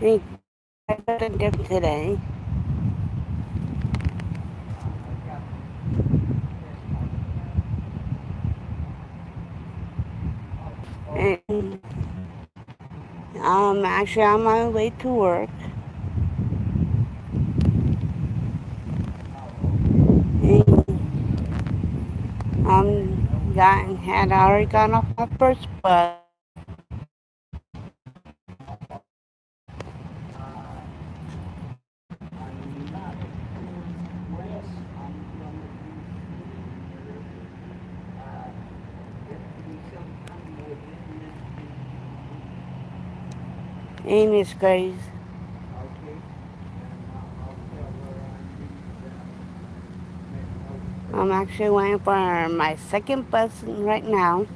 Hey, I got a dip today. And I'm actually on my way to work. And had already gone off my first bus. And it's crazy. I'm actually waiting for my second bus right now.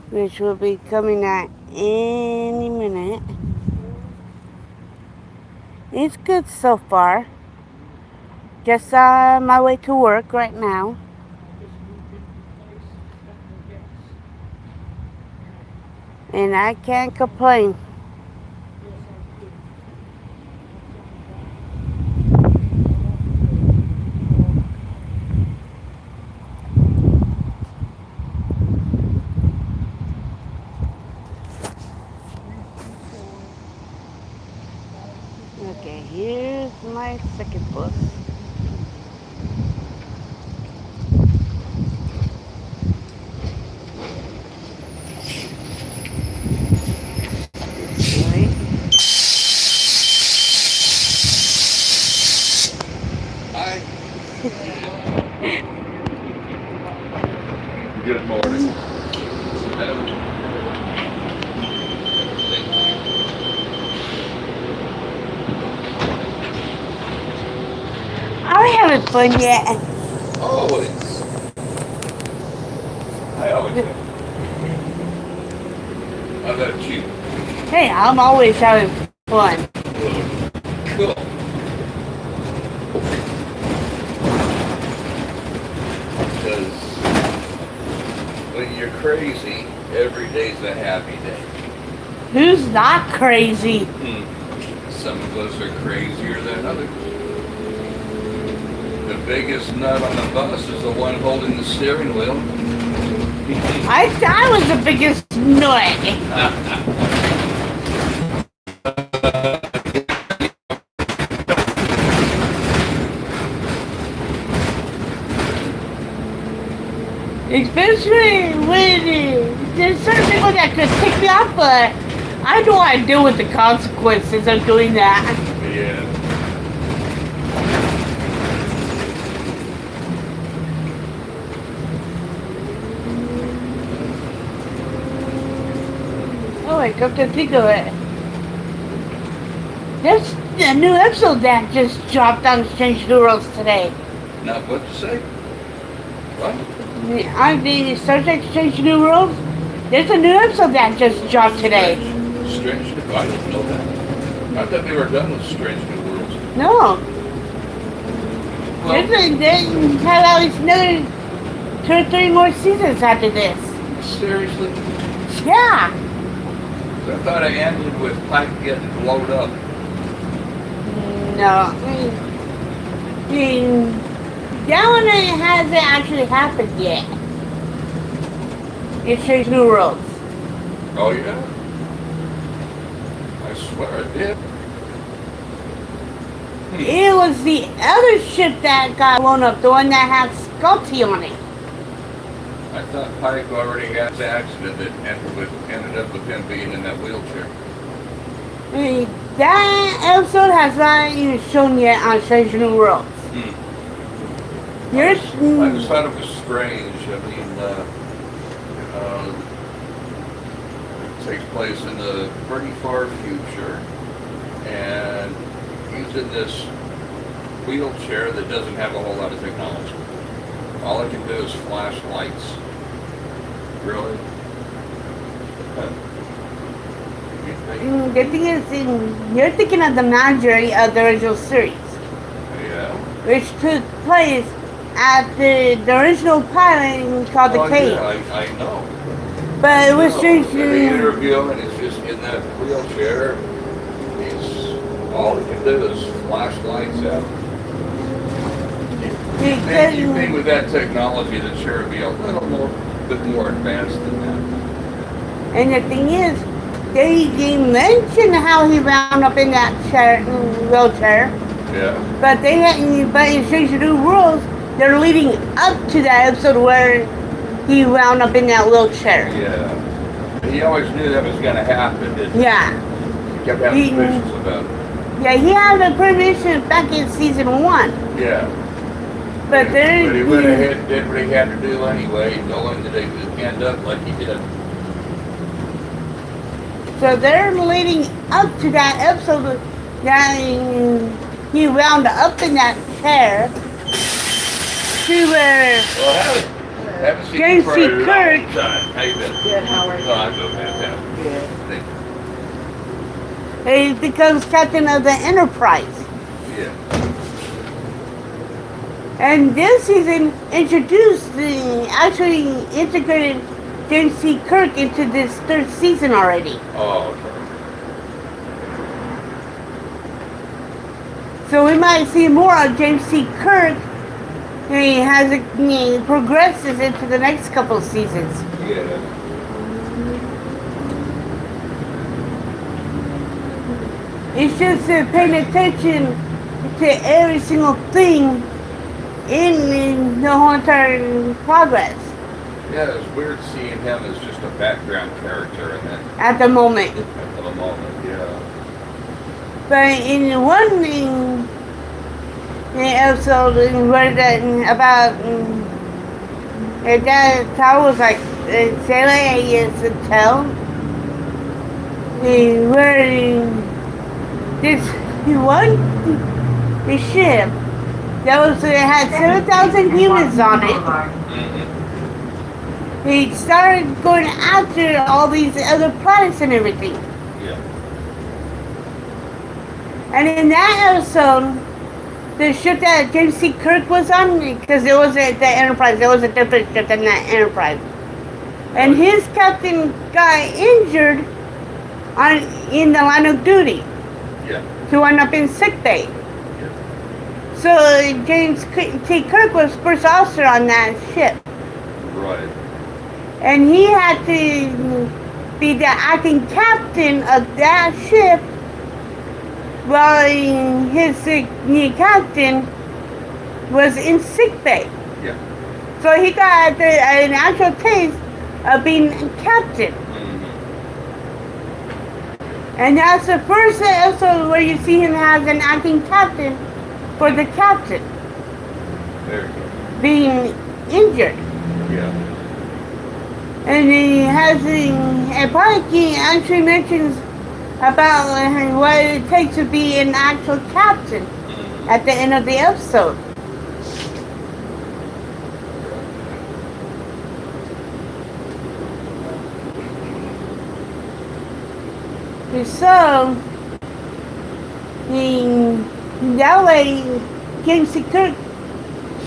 Which will be coming at any minute. It's good so far. Just on my way to work right now. And I can't complain. Okay, here's my second bus. Right. Hi. Good morning. I haven't fun yet. Always. I always have. How about you? Hey, I'm always having fun. Cool. Because when you're crazy, every day's a happy day. Who's not crazy? Some of us are crazier than others. The biggest nut on the bus is the one holding the steering wheel. I was the biggest nut. Especially when there's certain people that could pick me up, but I don't want to deal with the consequences of doing that. Yeah. Oh, I come to think of it. There's a new episode that just dropped on Strange New Worlds today. Not what to say? What? On the Star Trek Strange New Worlds, there's a new episode that just dropped today. Strange New I didn't know that. I thought they were done with Strange New Worlds. No. Well, They have at least another 2 or 3 more seasons after this. seriously? Yeah. I thought I ended with Pike getting blown up. No. I mean, that one hasn't actually happened yet. It's Strange New Worlds. Oh, yeah? I swear it did. It was the other ship that got blown up, the one that had Scotty on it. I thought Pike already had the accident that ended up with him being in that wheelchair. I mean, that episode has not even shown yet on Strange New Worlds. I just thought it was strange. I mean, it takes place in the pretty far future, and he's in this wheelchair that doesn't have a whole lot of technology. All it can do is flash lights. Really? You think? The thing is, you're thinking of the majority of the original series, Yeah. which took place at the original pilot called The Cage. Yeah, I know. But it was strange. They interview him, and it's just in that wheelchair. All he can do is flash lights out. You think with that technology that sure would be a little bit more advanced than that. And the thing is, they mentioned how he wound up in that wheelchair. Yeah. But in Strange New Worlds, they're leading up to that episode where he wound up in that wheelchair. Yeah. He always knew that was going to happen, didn't he? Yeah. He kept having suspicions about it. Yeah, he had a premonition back in season 1. Yeah. But then he went ahead and did what he had to do anyway, knowing that he would end up like he did. So they're leading up to that episode that he wound up in that chair to where Haven't seen James you C. for a long Kirk. time. How you been? Good, how are you? Oh, I'm doing fantastic. Good. Thank you. He becomes captain of the Enterprise. Yeah. And this season actually integrated James C. Kirk into this 3rd season already. Oh, okay. So we might see more of James C. Kirk. He progresses into the next couple of seasons. Yeah. It's just paying attention to every single thing in the whole entire progress. Yeah, it's weird seeing him as just a background character in that At the moment. at the moment, yeah. But in one episode where about that tower was like sailing against the town, where this the ship that had 7,000 humans on it. He started going after all these other planets and everything. Yeah. And in that episode, the ship that James C. Kirk was on, because it wasn't the Enterprise, there was a different ship than that Enterprise. And his captain got injured in the line of duty. Yeah. He wound up in sick bay. Yeah. So James T. Kirk was first officer on that ship. Right. And he had to be the acting captain of that ship while his captain was in sick bay. Yeah. So he got an actual taste of being captain. And that's the first episode where you see him as an acting captain for the captain There you go. being injured. Yeah. And he has and Parky actually mentions about what it takes to be an actual captain at the end of the episode. So, that way, James C. Kirk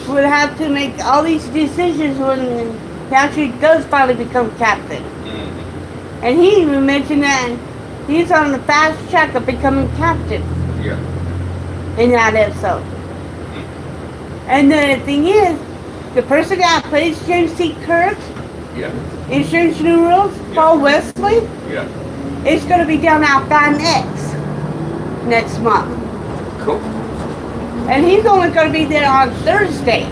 would have to make all these decisions when he actually does finally become captain. And he even mentioned that he's on the fast track of becoming captain. Yeah. In that episode. And the thing is, the person that plays James C. Kirk Yeah. in Strange New Worlds, Paul Wesley, Yeah. is going to be down at Fan X next month. Cool. And he's only going to be there on Thursday.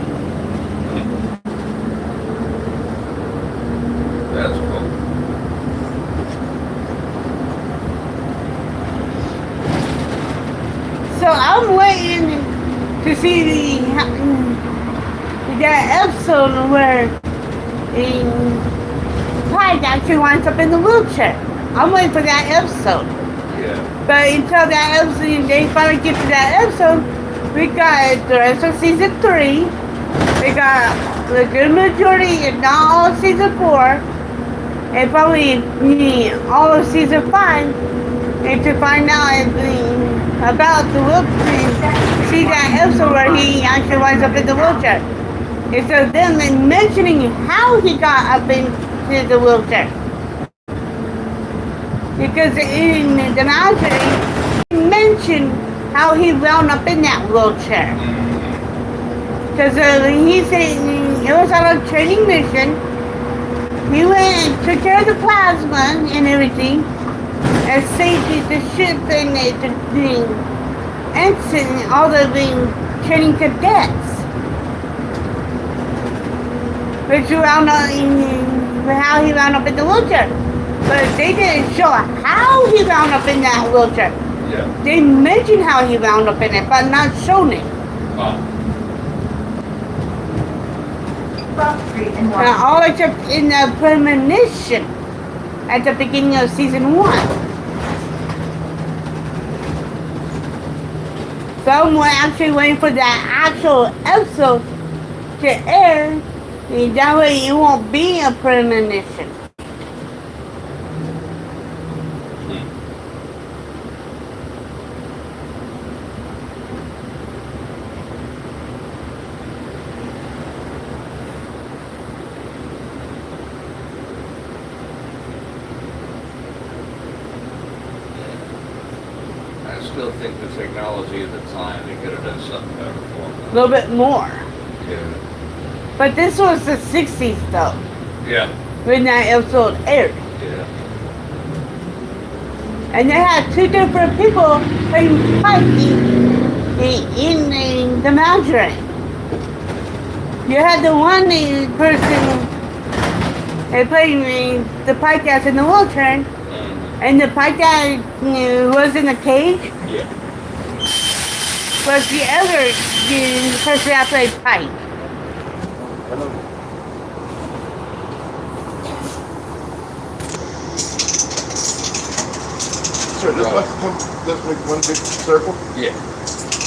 That's cool. So I'm waiting to see that episode where Clyde actually winds up in the wheelchair. I'm waiting for that episode. Yeah. But until that episode, they finally get to that episode, we got the rest of season 3. We got the good majority, and not all of season 4. and probably all of season 5, and to find out about the wheelchair, see that episode where he actually winds up in the wheelchair. And so then mentioning how he got up into the wheelchair. Because in the mountain, he mentioned how he wound up in that wheelchair. Because he said it was on a training mission. He went and took care of the plasma and everything, and saved the ship and the ensign, all the training cadets. Which wound up how he wound up in the wheelchair. But they didn't show how he wound up in that wheelchair. Yeah. They mentioned how he wound up in it, but not shown it. Now, all except in the premonition at the beginning of season 1. So I'm actually waiting for that actual episode to air. And that way it won't be a premonition. I still think the technology at the time, they could have done something better for them. A little bit more. Yeah. But this was the 60s though, Yeah. when that episode aired. Yeah. And they had 2 different people playing Pike in the Menagerie. You had the one person playing the Pike that's in the wheelchair, and the Pike that was in the cage Yeah. was the other person that played Pike. Sure, this must come, let's make one big circle. Yeah.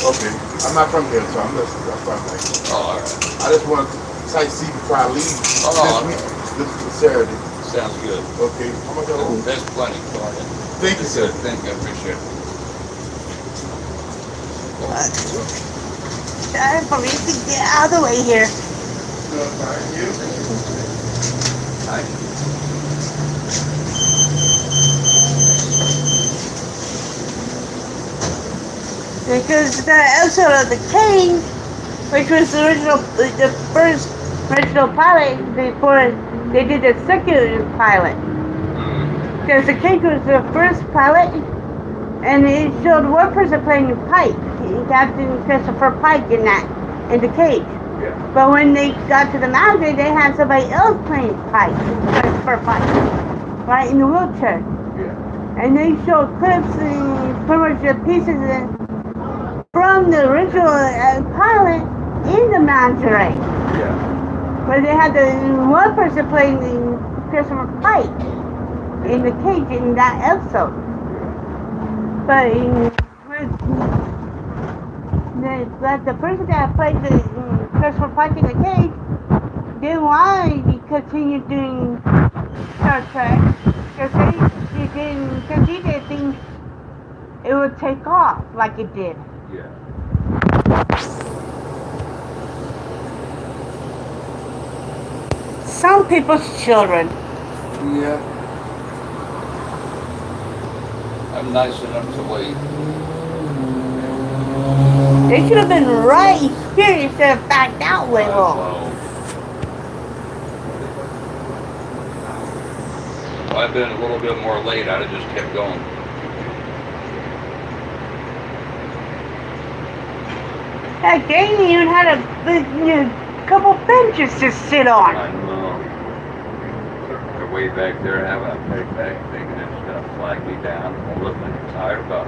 Okay, I'm not from here, so I'm listening. That's fine. Like, Oh, all right. I just want to sightsee before I leave Oh, this week, this Saturday. Sounds good. Okay, how much I owe? There's plenty for you. Thank you, sir. Thank you. I appreciate it. Time for me to get out of the way here. Thank you. Hi. Because the episode of The Cage, which was the first original pilot before they did the second pilot. Because The Cage was the first pilot, and it showed one person playing Pike, Captain Christopher Pike in The Cage. Yeah. But when they got to the mountain, they had somebody else playing Pike, Christopher Pike, right in the wheelchair. Yeah. And they showed clips and pretty much the pieces from the original pilot in the Menagerie. Yeah. Where they had the one person playing the Christopher Pike in the cage in that episode. But the person that played the Christopher Pike in the cage didn't want to continue doing Star Trek because he didn't think it would take off like it did. Yeah. Some people's children. Yeah. I'm nice enough to wait. They should have been right here instead of back that way long. If I'd been a little bit more late, I'd have just kept going. Heck, they ain't even had a couple benches to sit on. I know. They're way back there having a picnic, thinking it's gonna flag me down. I'm looking at the entire bus.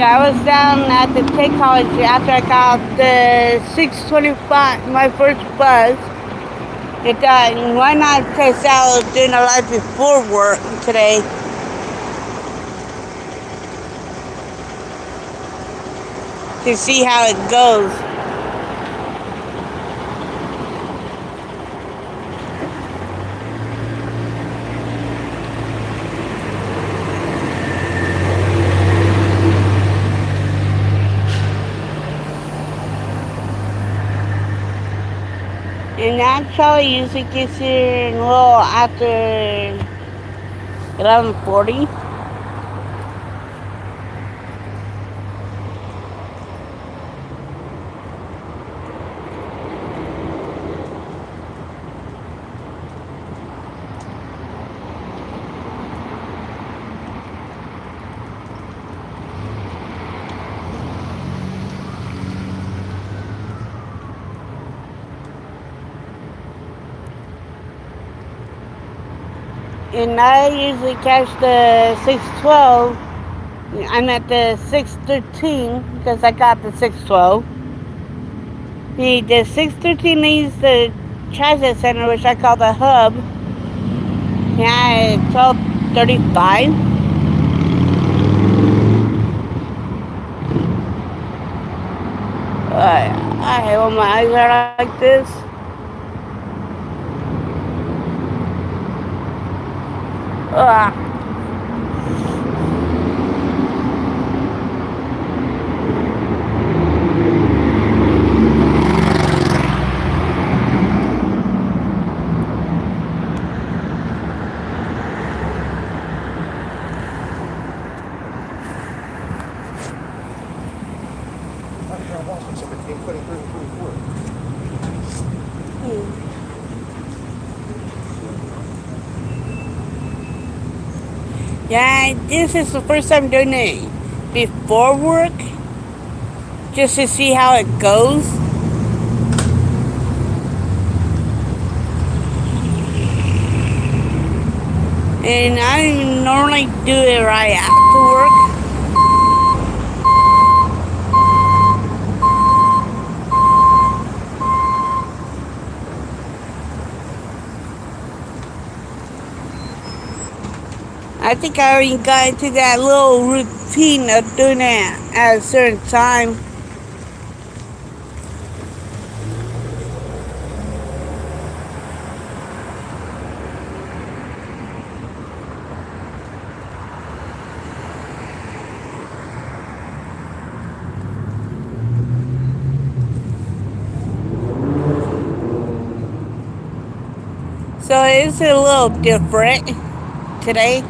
Yeah, I was down at the Tech College after I got the 6:25, my first bus. It thought, why not test out doing a live before work today? To see how it goes. And actually usually gets here a little after 11:40. And I usually catch the 6:12. I'm at the 6:13 because I got the 6:12. The 6:13 leaves the transit center, which I call the hub. Yeah, at 12:35. I hate when my eyes are like this. Ugh. Yeah, this is the first time doing it before work, just to see how it goes. And I normally do it right after work. I think I already got into that little routine of doing it at a certain time. So it's a little different today.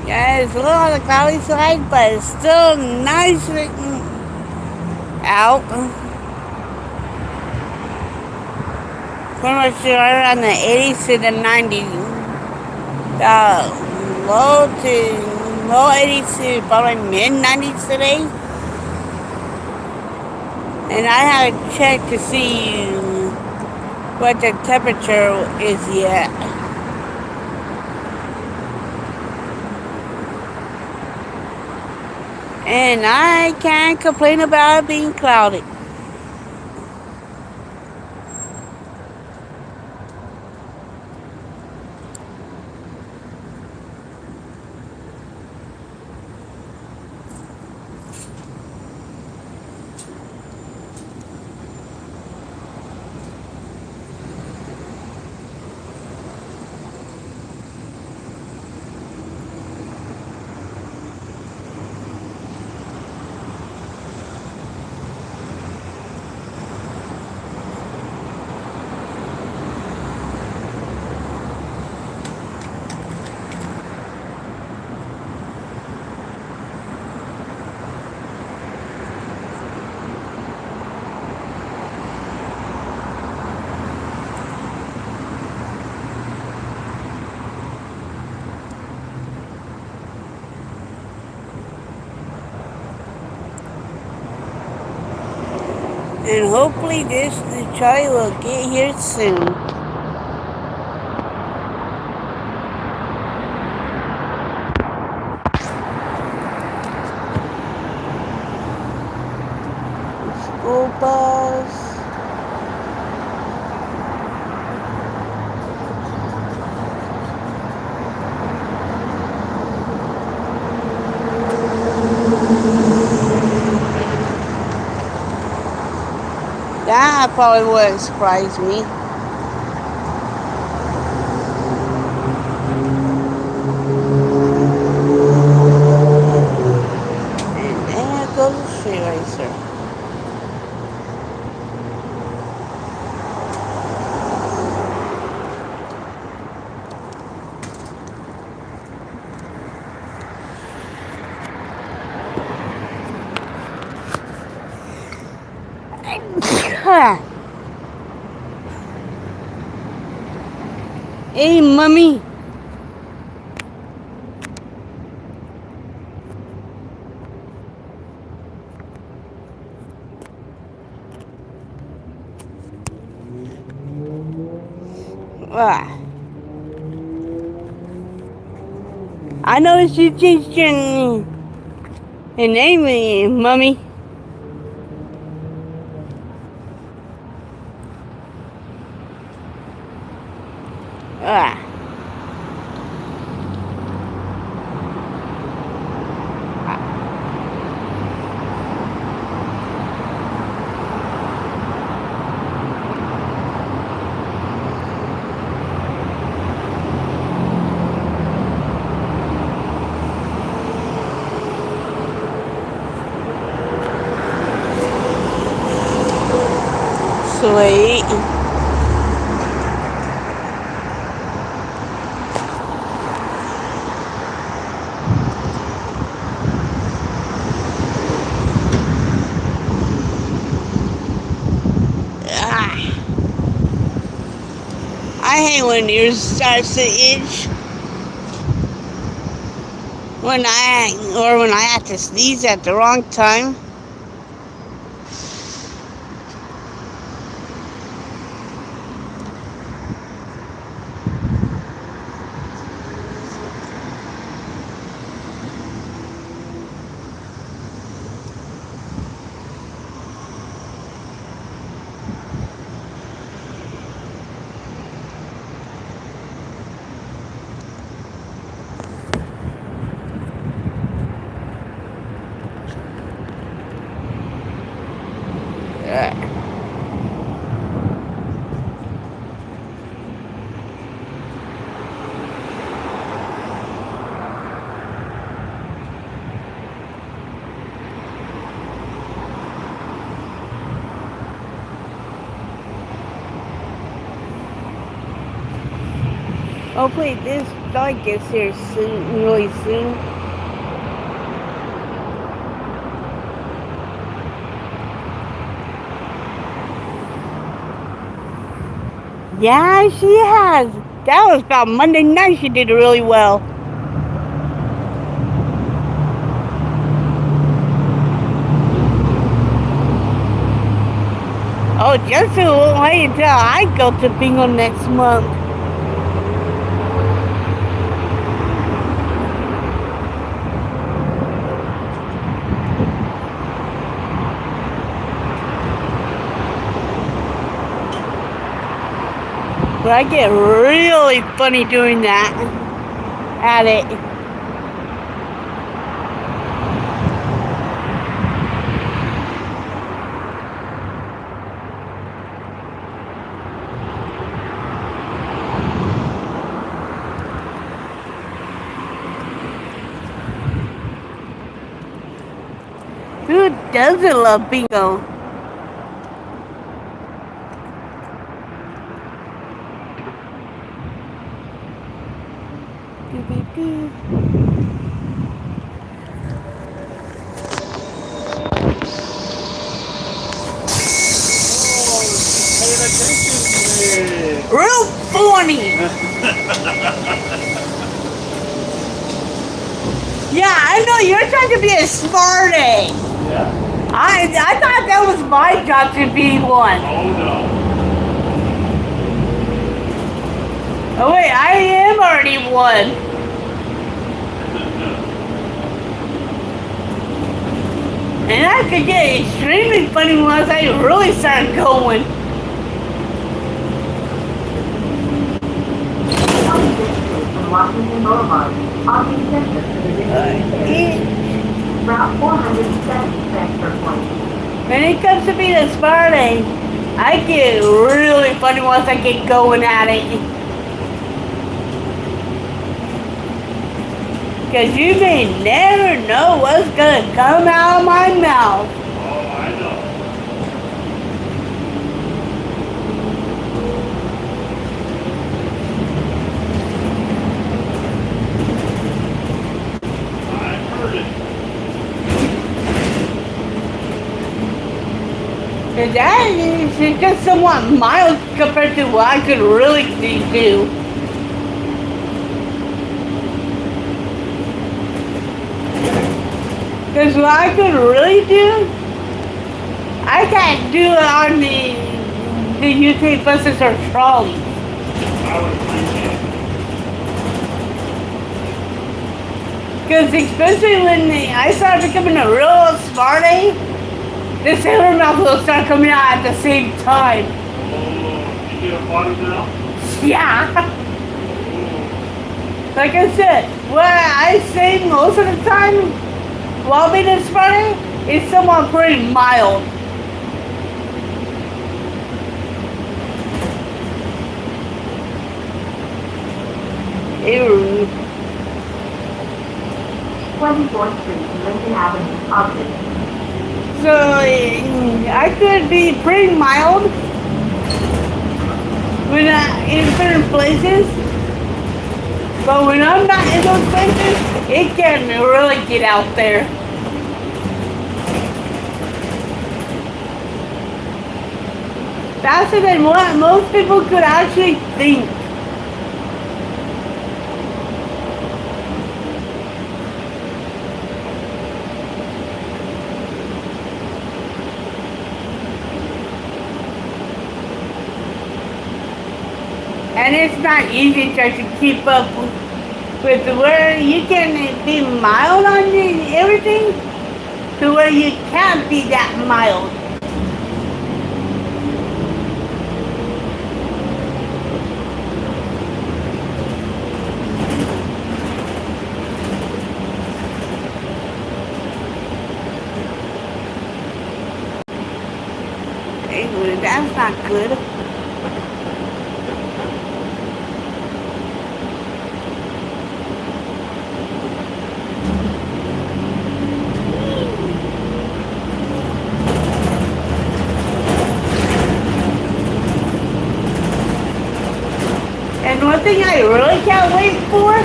Yeah, it's a little on the cloudy side, but it's still nice out. Pretty much around the 80s to the 90s. Low 80s to probably mid 90s today. And I haven't checked to see what the temperature is yet. And I can't complain about it being cloudy. And hopefully the Charlie will get here soon. School bus. That probably wouldn't surprise me. And there goes the street racer. Hey, mommy. I noticed you changed your name, mommy. Sweet. I hate when yours starts to itch. When I have to sneeze at the wrong time. Hopefully this dog gets here soon, really soon. Yeah, she has. That was about Monday night. She did really well. Oh, Justin won't wait until I go to bingo next month. But I get really funny doing that. At it. Who doesn't love bingo? Real funny. Yeah, I know you're trying to be a smarty. Yeah. I thought that was my job to be one. Oh no. Oh wait, I am already one. And I could get extremely funny once I really start going. From Washington Boulevard, on the center to the Route 407 transfer point. When it comes to being a Spartan, I get really funny once I get going at it. Because you may never know what's going to come out of my mouth. Oh, I know. I heard it. And that is just somewhat mild compared to what I could really do. Because what I could really do, I can't do it on the UK buses or trolleys. I would appreciate it. Because especially when I started becoming a real smarty, the sailor mouth will start coming out at the same time. Oh, you get a bottom now? Yeah. Like I said, what I say most of the time while being a smarty is somewhat pretty mild. Ew. 24th Street, Lincoln Avenue, Ogden. So I could be pretty mild when in certain places, but when I'm not in those places, it can really get out there. Faster than what most people could actually think. And it's not easy trying to keep up with where you can be mild on everything to where you can't be that mild. Anyway, that's not good. And one thing I really can't wait for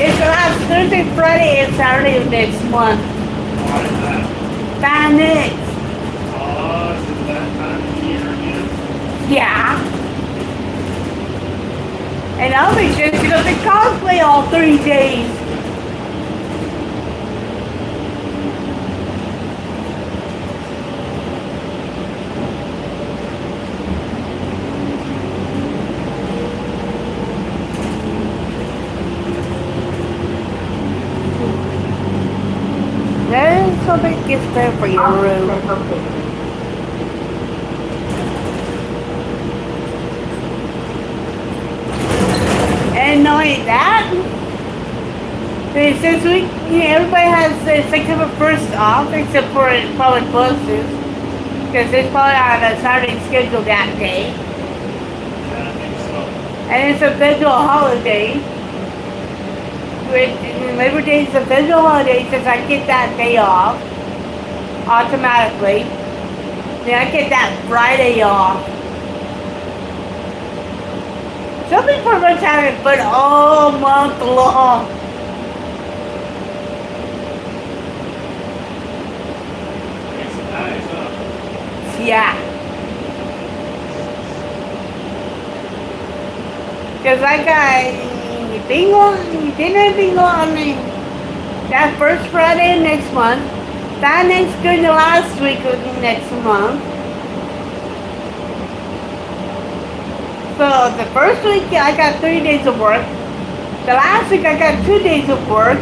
is the last Thursday, Friday, and Saturday of next month. Why is that? Phoenix. Is it that time of year again? Yeah. And I'll be just gonna be cosplay all 3 days. There's something gets there for your room. Central Station. And knowing that, since everybody has September 1st off, except for probably buses, because it's probably on a Saturday schedule that day, Yeah, I think so. and it's a federal holiday. Which Labor Day is a federal holiday, since I get that day off automatically. Then I get that Friday off. Some people pretty much have it, but all month long. Makes it nice, huh? Yeah. Because I got bingo on that first Friday next month. Finance during the last week of next month. So the first week I got 3 days of work. The last week I got 2 days of work.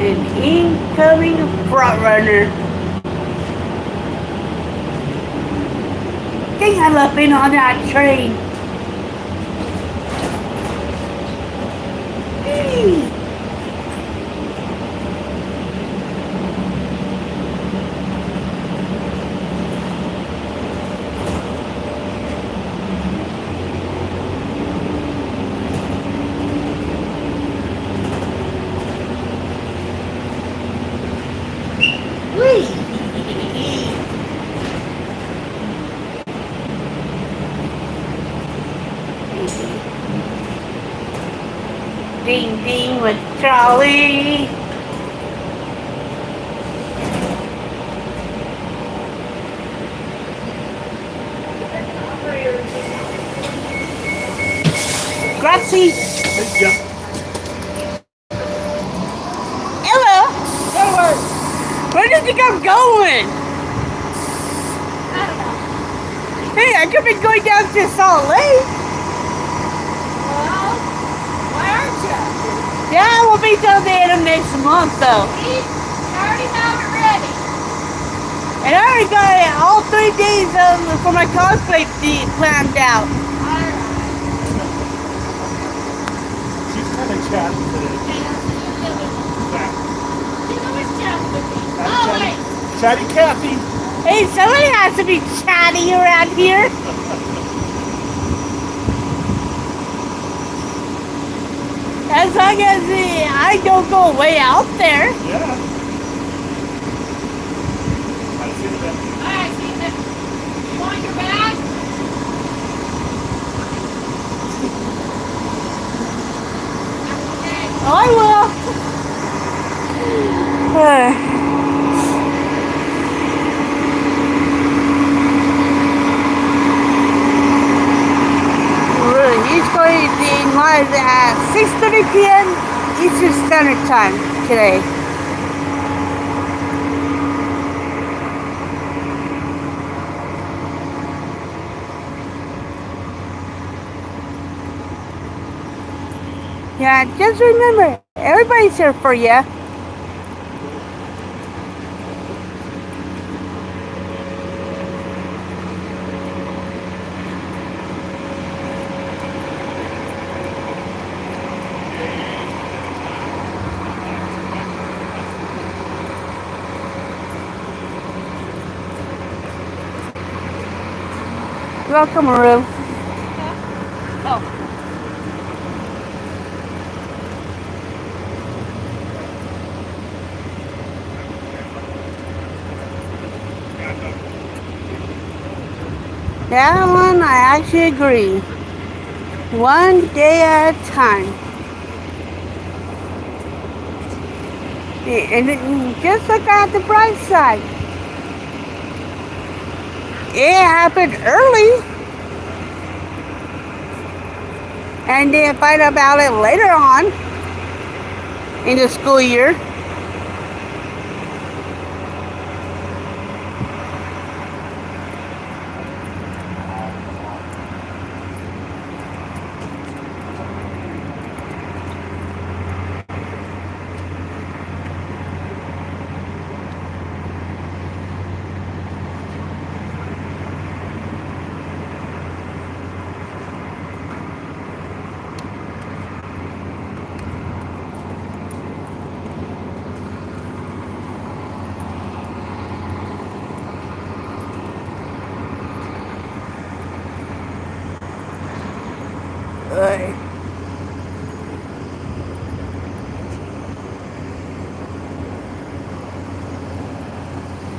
An incoming front runner. Dang, I love being on that train. Hey. Ding ding with trolley. Grazie. Hello. Hello. Where did you think I'm going? Hey, I could be going down to Salt Lake. Well, why aren't you? Yeah, we'll be till the end of next month, though. See, I already have it ready. And I already got all 3 days for my cosplay planned out. She's kind of chatty today. You know what's just with me? Oh, wait. Chatty Cathy. Hey, somebody has to be chatty around here. As long as I don't go way out there. Yeah. I see that. I see that. You want your bag? Okay. I will. He's going to be live at 6:30 p.m. Eastern Standard Time today. Yeah, just remember, everybody's here for you. Welcome, Maru. Oh. That one, I actually agree. One day at a time. And just look at the bright side. It happened early. And then find out about it later on in the school year.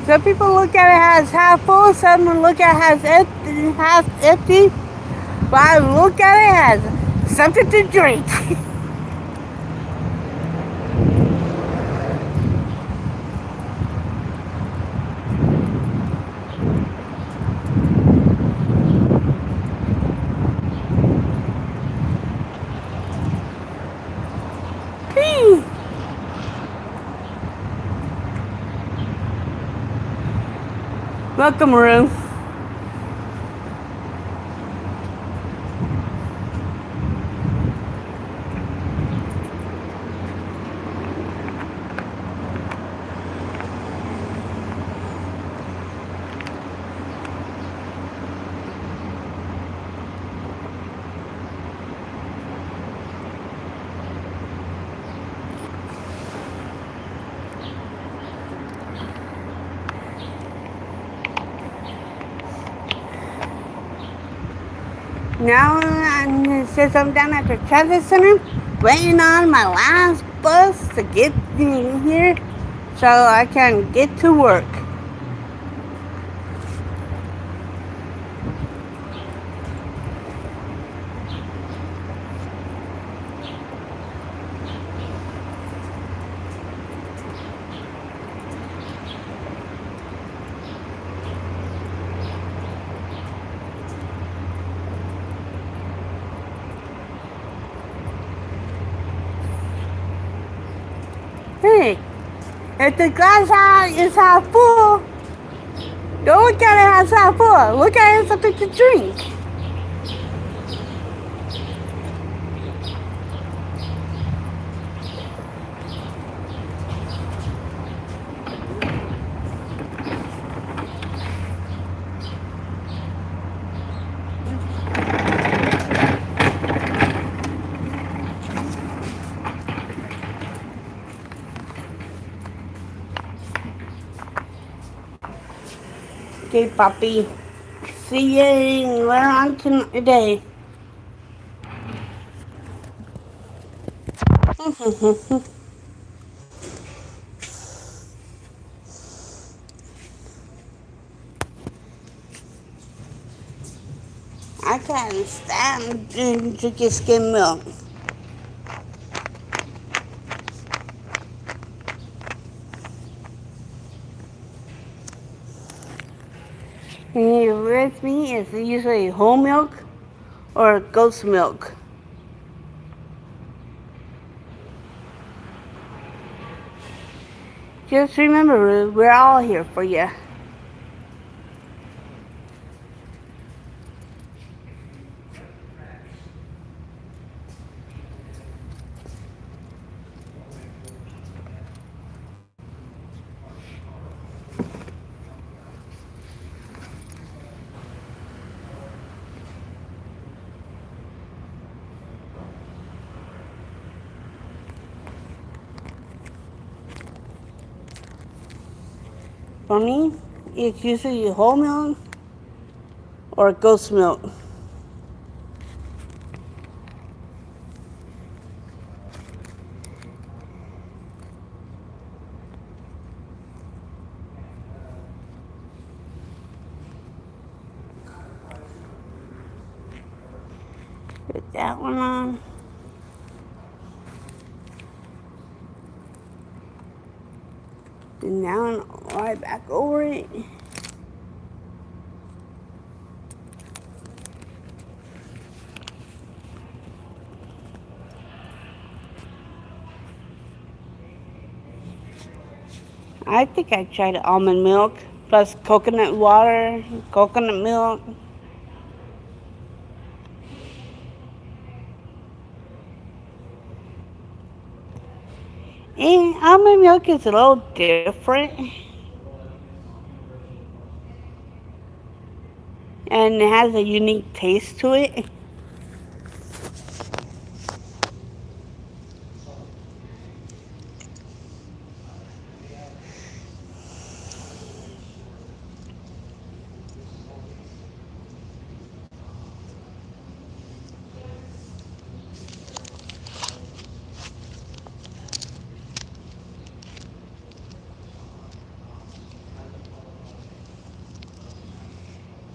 Some people look at it as half full, some look at it as half empty, but I look at it as something to drink. Welcome, Maroon. Now, since I'm down at the transit center, waiting on my last bus to get in here so I can get to work. Hey, if the glass is half full, don't look at it as half full. Look at it as something to drink. Okay, Poppy. See you later on today. I can't stand drinking skim milk. And with me, it's usually whole milk or goat's milk. Just remember, we're all here for you. For me, it's usually whole milk or goat's milk. Put that one on. And now right back over it. I think I tried almond milk plus coconut water, coconut milk. And almond milk is a little different. And it has a unique taste to it.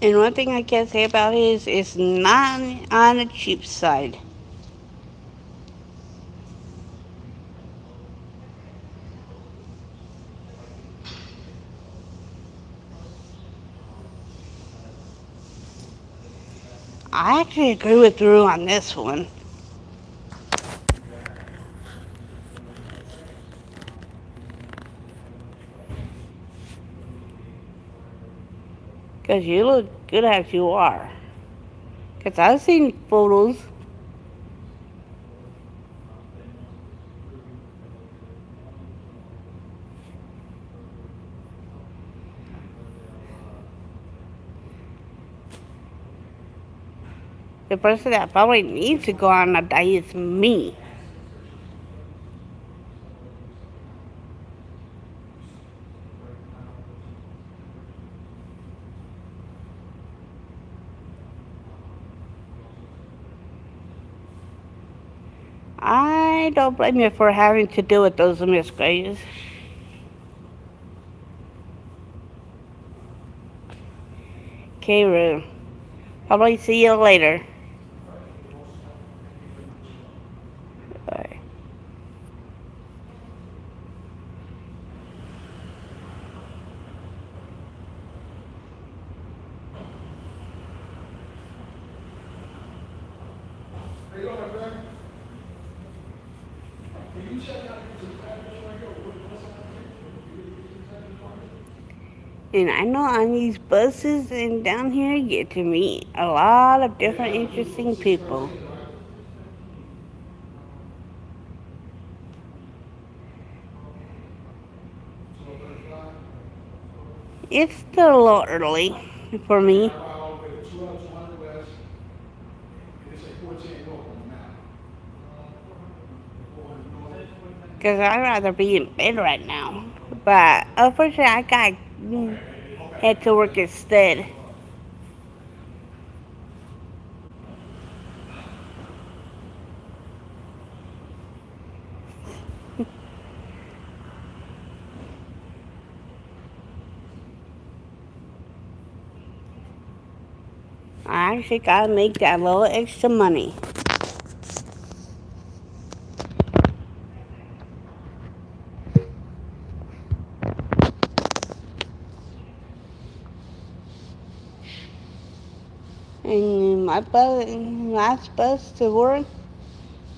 And one thing I can say about it is it's not on the cheap side. I actually agree with Drew on this one. Because you look good as you are. Because I've seen photos. The person that probably needs to go on a diet is me. I don't blame you for having to deal with those misgraves. Okay, Rue. Probably see you later. Bye. And I know on these buses and down here, you get to meet a lot of different interesting people. It's still a little early for me. Because I'd rather be in bed right now. But unfortunately, I got head to work instead. I actually gotta make that little extra money. And my last bus to work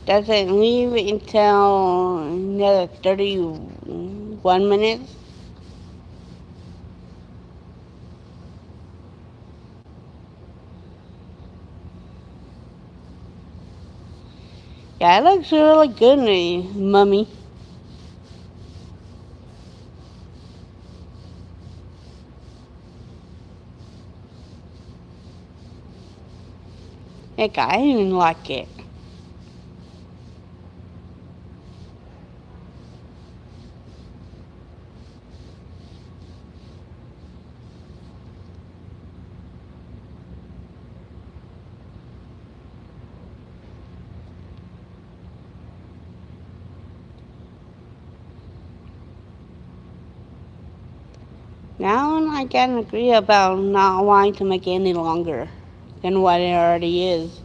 doesn't leave until another 31 minutes. Yeah, it looks really good, Mummy. Heck, I even like it. Now I can agree about not wanting to make it any longer than what it already is.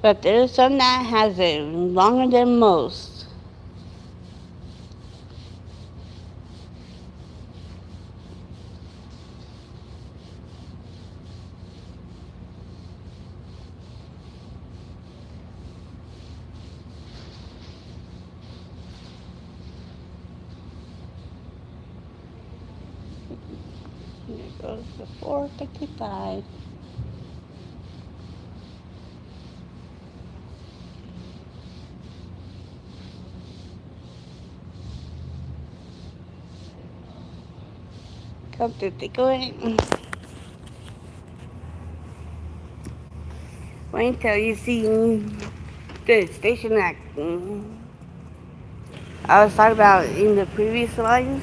But there's some that has it longer than most. There goes the 455. Come to think of it. Wait until you see the station that I was talking about in the previous lines.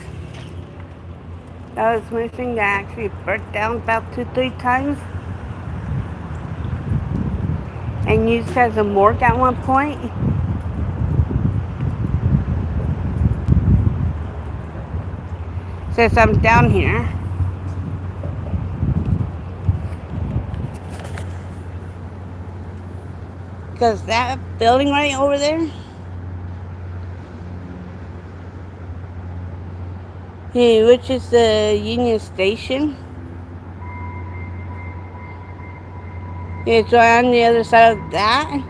I was mentioning that actually burnt down about 2-3 times and used as a morgue at one point. Since I'm down here. Because that building right over there, yeah, which is the Union Station, it's right on the other side of that,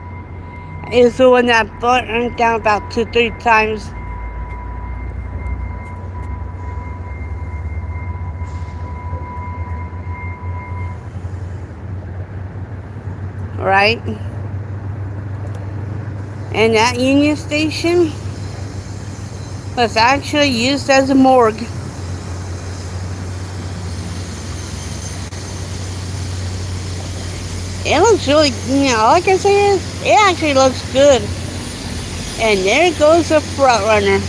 is the one that burned down about 2-3 times. right? And that Union Station was actually used as a morgue. It looks really, all I can say is, it actually looks good. And there goes the front runner.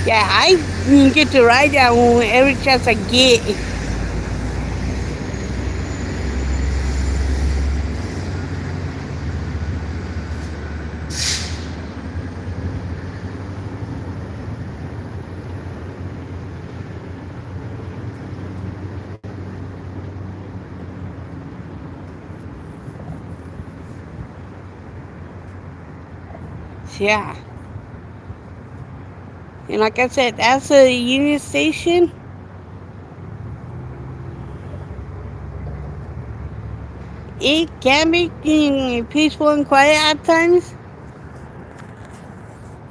Yeah, I get to ride that one every chance I get. Yeah. And like I said, that's a Union Station. It can be peaceful and quiet at times.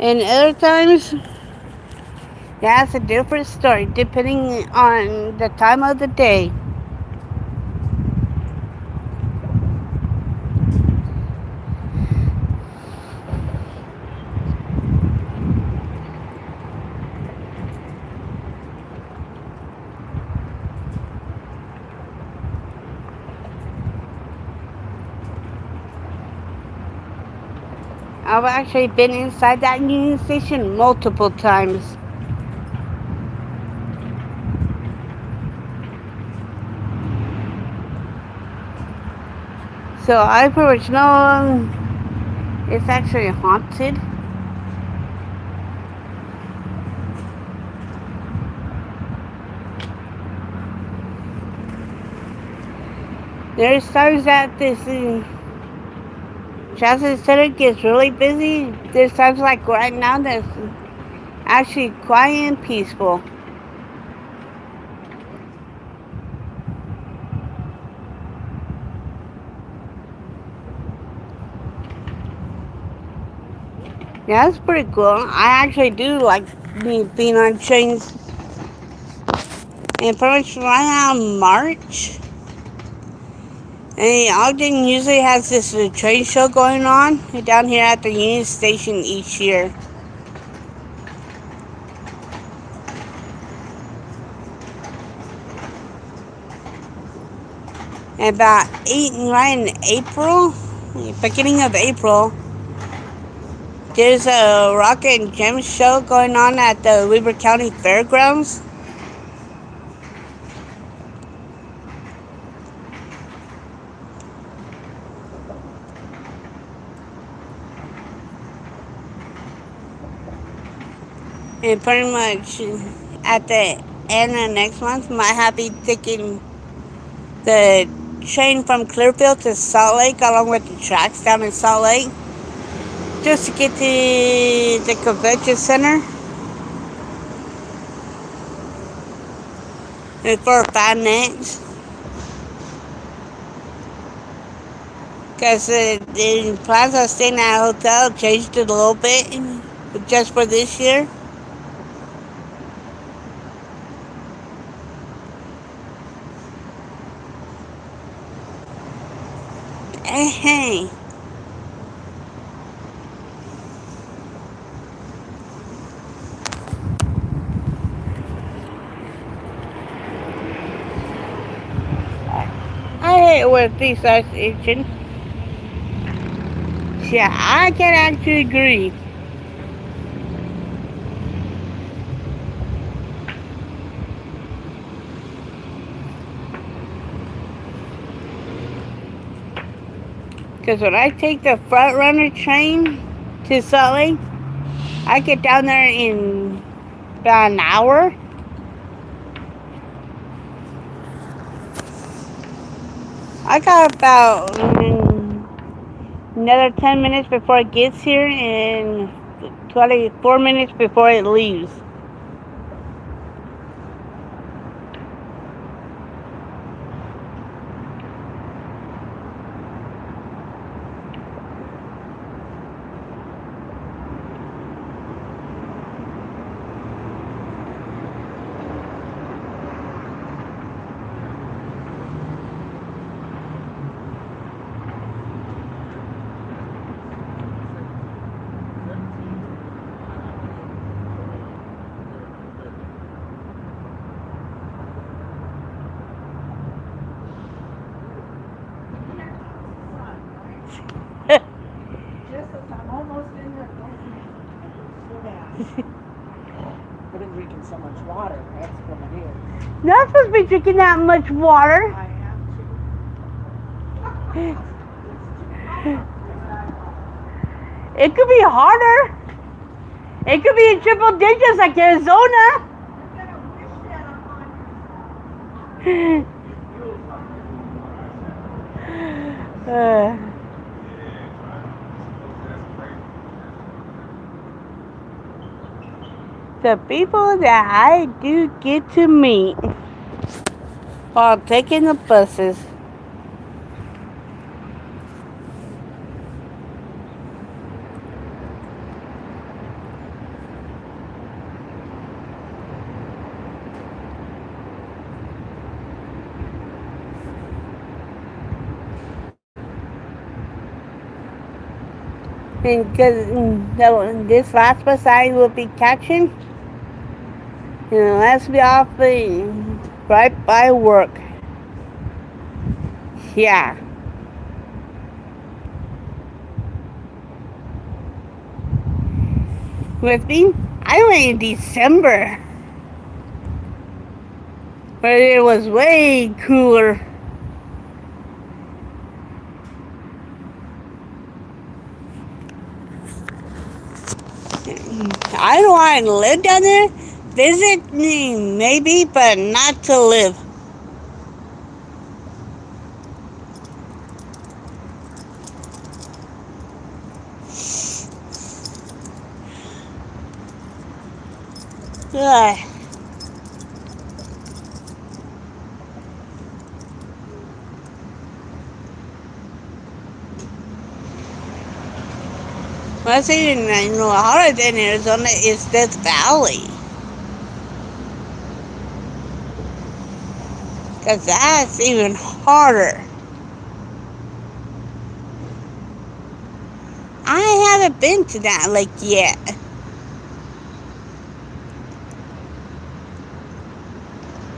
And other times, that's a different story depending on the time of the day. I've actually been inside that Union Station multiple times. So I pretty much know it's actually haunted. There's times that this transit center gets really busy. There's times like right now that's actually quiet and peaceful. Yeah, that's pretty cool. I actually do like being on trains. And pretty much right now, March. And Ogden usually has this train show going on down here at the Union Station each year. And right in April, beginning of April, there's a rock and gem show going on at the Weber County Fairgrounds. And pretty much at the end of next month, might have be taking the train from Clearfield to Salt Lake along with the tracks down in Salt Lake just to get to the convention center. And for 5 minutes. Because the plans of staying at a hotel changed it a little bit just for this year. Hey. I hate with these associations. Yeah, I can actually agree. Because when I take the front runner train to Salt Lake, I get down there in about an hour. I got about another 10 minutes before it gets here and 24 minutes before it leaves. been drinking so much water. That's what it is. You're not supposed to be drinking that much water. I have It could be harder. It could be in triple digits like Arizona. The people that I do get to meet while taking the buses. Because this last bus I will be catching, let's be off right by work. Yeah. With me, I went in December, but it was way cooler. I don't want to live down there. Visit me, maybe, but not to live. Ugh. What's even harder than Arizona is Death Valley. Because that's even harder. I haven't been to that lake yet.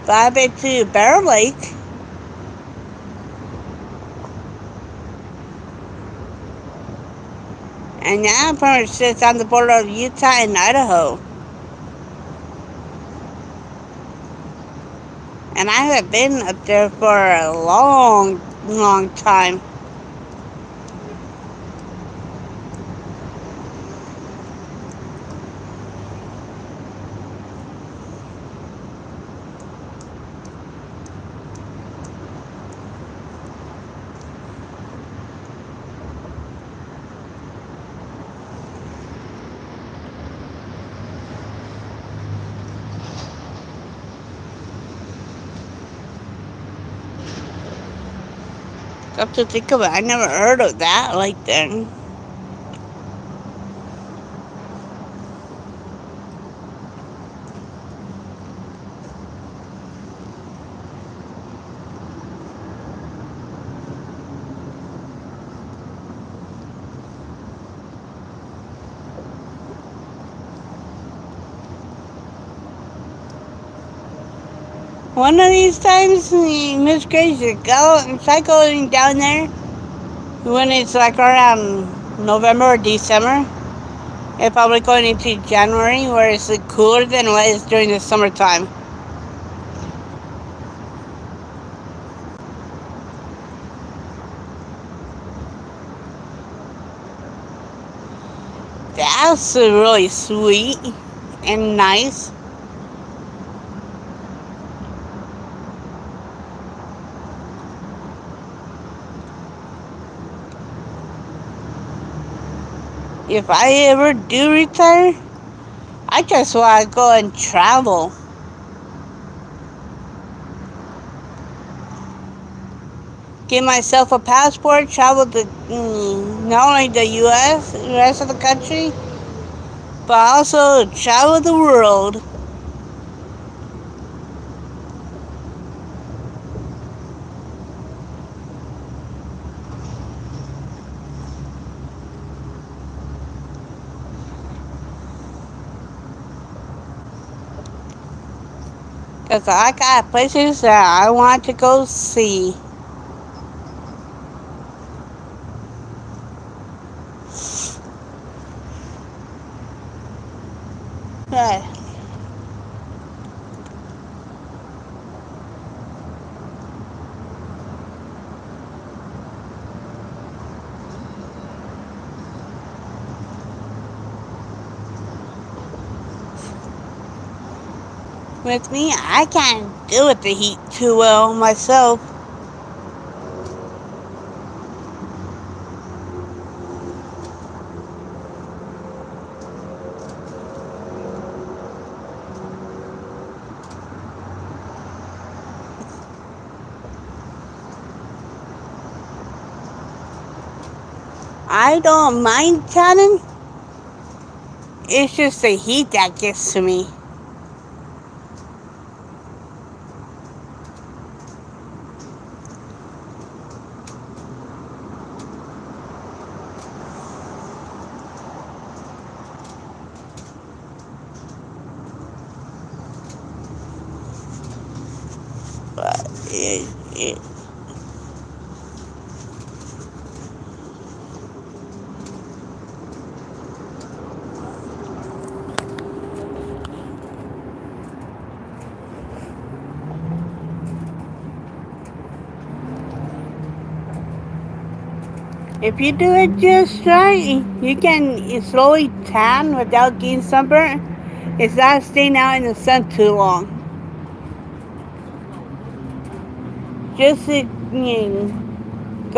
But I've been to Bear Lake. And that pretty much sits on the border of Utah and Idaho. And I haven't been up there for a long, long time. Come to think of it, I never heard of that like that. One of these times, Miss Grace should go and try going down there when it's like around November or December. And probably going into January where it's cooler than what it is during the summertime. That's really sweet and nice. If I ever do retire, I just want to go and travel. Get myself a passport, travel to not only the U.S., the rest of the country, but also travel the world. Because I got places that I want to go see. With me, I can't deal with the heat too well myself. I don't mind tanning. It's just the heat that gets to me. But it if you do it just right, you can slowly tan without getting sunburn. It's not staying out in the sun too long. Just go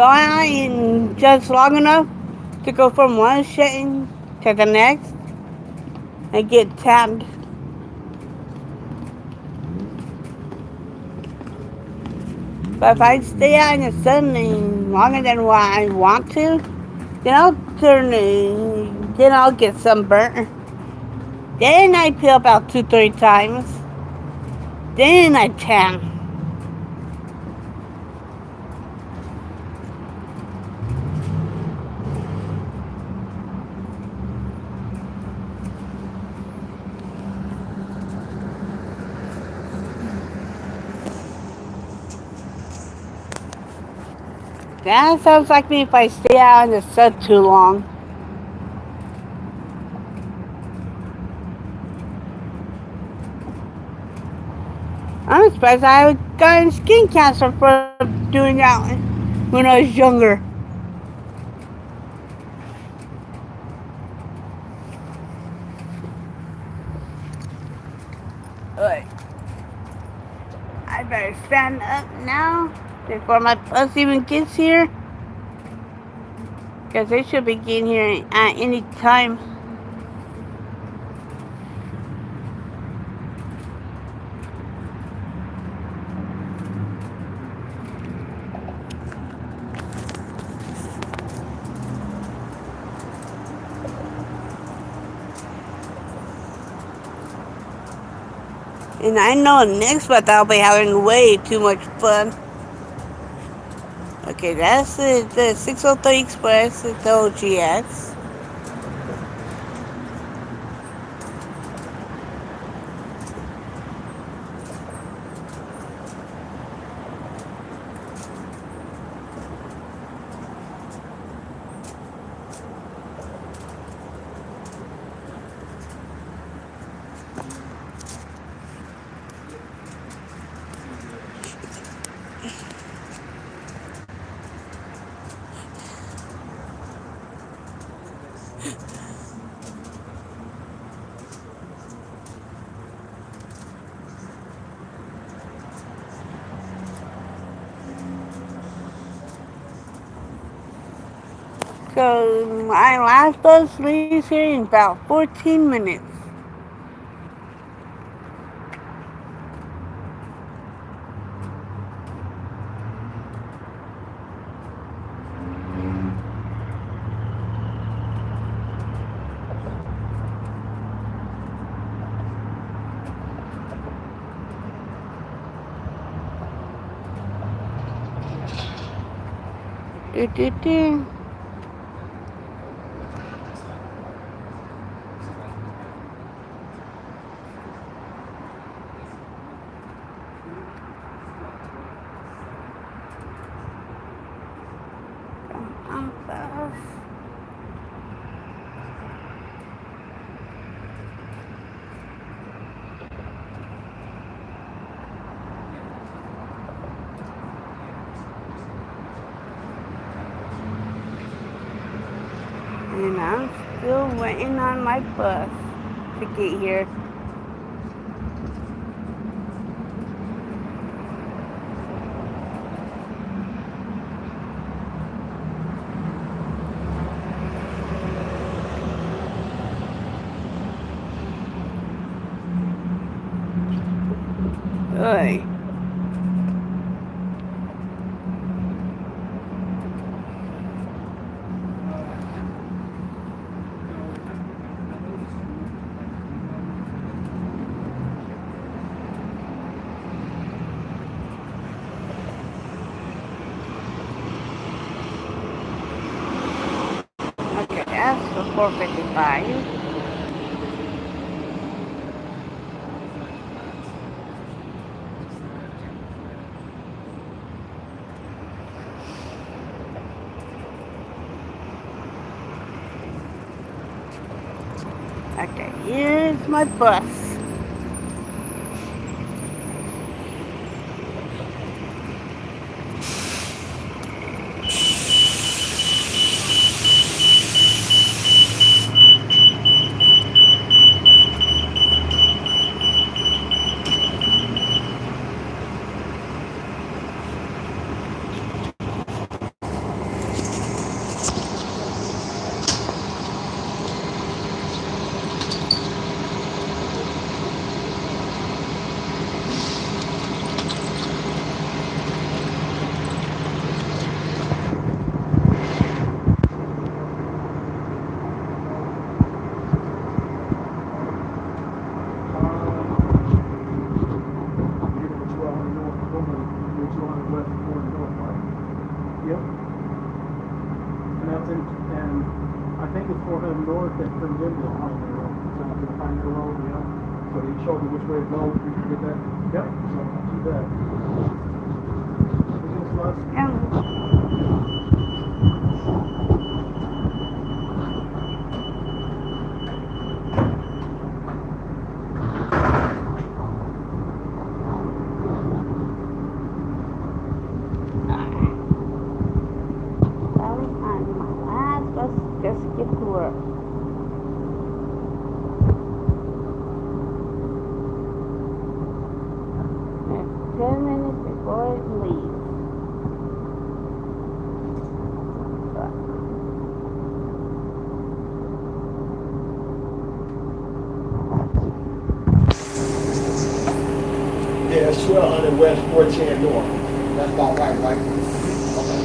out and just long enough to go from one setting to the next and get tanned. But if I stay out in the sun longer than what I want to, then I'll get sunburnt. Then I peel about 2-3 times. Then I tan. That sounds like me if I stay out in the sun too long. I'm surprised I got skin cancer from doing that when I was younger. Alright. I better stand up now before my bus even gets here. Because they should be getting here at any time. And I know next month I'll be having way too much fun. Okay, that's the 603 Express, the OGX. So my last bus leaves here in about 14 minutes. Do. And I'm still waiting on my bus to get here. Oy. Okay, that's the 455. Okay, here's my bus. Yep. And that's in, and I think it's 400 north that turns into the Pioneer Road. So it's the Pioneer Road, yeah. So he showed me which way to go. We can get that. Yep. So do that. Just get to work. It's 10 minutes before it leaves. Yeah, it's 1200 West, 410 North. That's about right, right? Okay.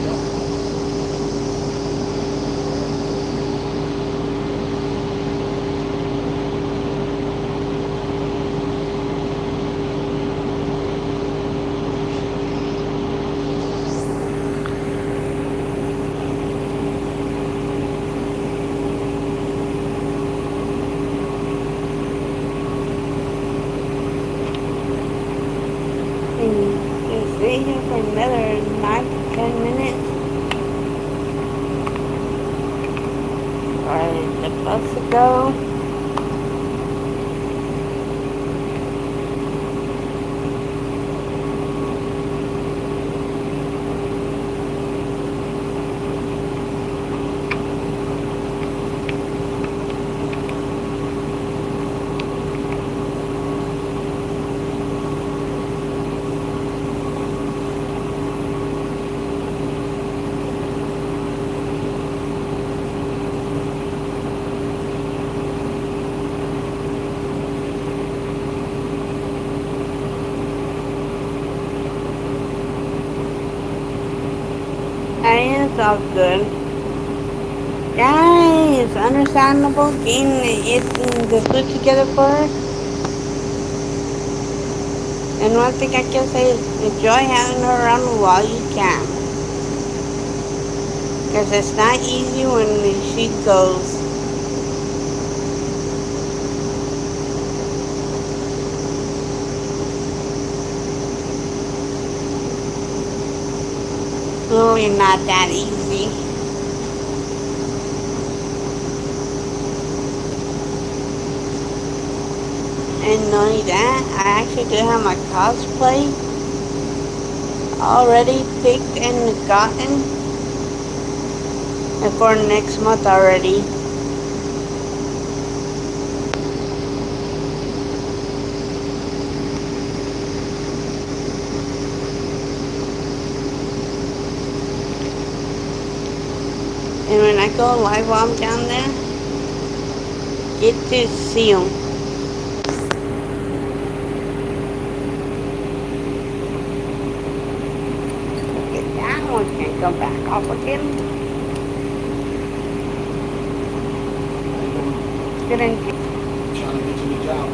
And stay here for another 9 to 10 minutes. For the bus to go. And it's all good. Yeah, it's understandable getting the food together first. And one thing I can say is enjoy having her around while you can. Because it's not easy when she goes. Really not that easy. And not only that, I actually do have my cosplay already picked and gotten. And for next month already. And when I go live while I'm down there, get to see them. Come back off again. Didn't get Trying to get you a job.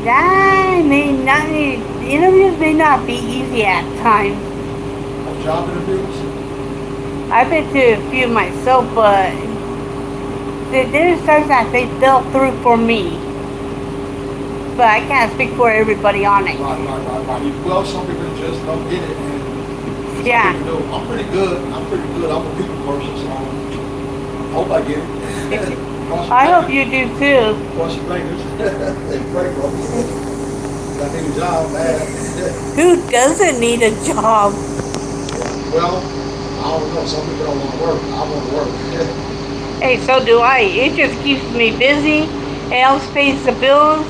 that may not interviews may not be easy at times. A job interviews? I've been to a few myself, but there's times that they fell through for me. But I can't speak for everybody on it. Right. Well, some people just don't get it. And some Yeah. people do. I'm pretty good. I'm a people person, so I hope I get it. I hope you do too. Cross your fingers. And pray, bro. I need a job, man. Who doesn't need a job? Well, I don't know. Some people don't want to work. I want to work. Hey, so do I. It just keeps me busy. It helps pay the bills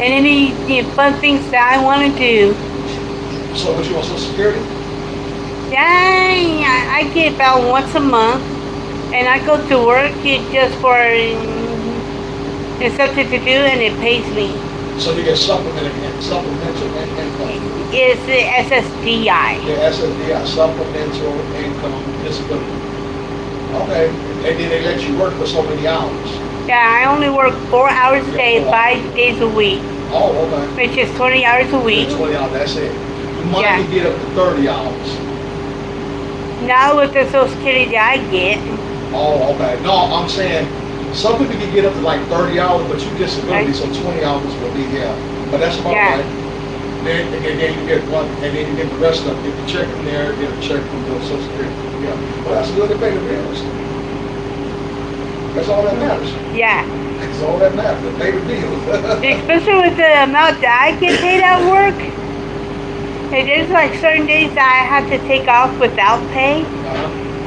and any fun things that I want to do. So, what you want, Social Security? Yeah, I get about once a month, and I go to work just for it's something to do, and it pays me. So you get supplemental income. It's the SSDI. Yeah, SSDI, supplemental income disability. Okay, and then they let you work for so many hours. Yeah, I only work 4 hours a day, 5 days a week, Oh, okay. which is 20 hours a week. 20 hours, that's it. You might Yeah. get up to 30 hours. Not with the Social Security that I get. Oh, okay. No, I'm saying some people can get up to like 30 hours, but you disability, so 20 hours will be here. But that's about Yeah. right. Then you get one, and then you get the rest of them. Get the check from there, get a check from the Social Security. Yeah. Well, that's good to pay the bills. That's all that matters. Yeah. That's all that matters, to pay the bills. Especially with the amount that I get paid at work. Hey, there's like certain days that I have to take off without pay,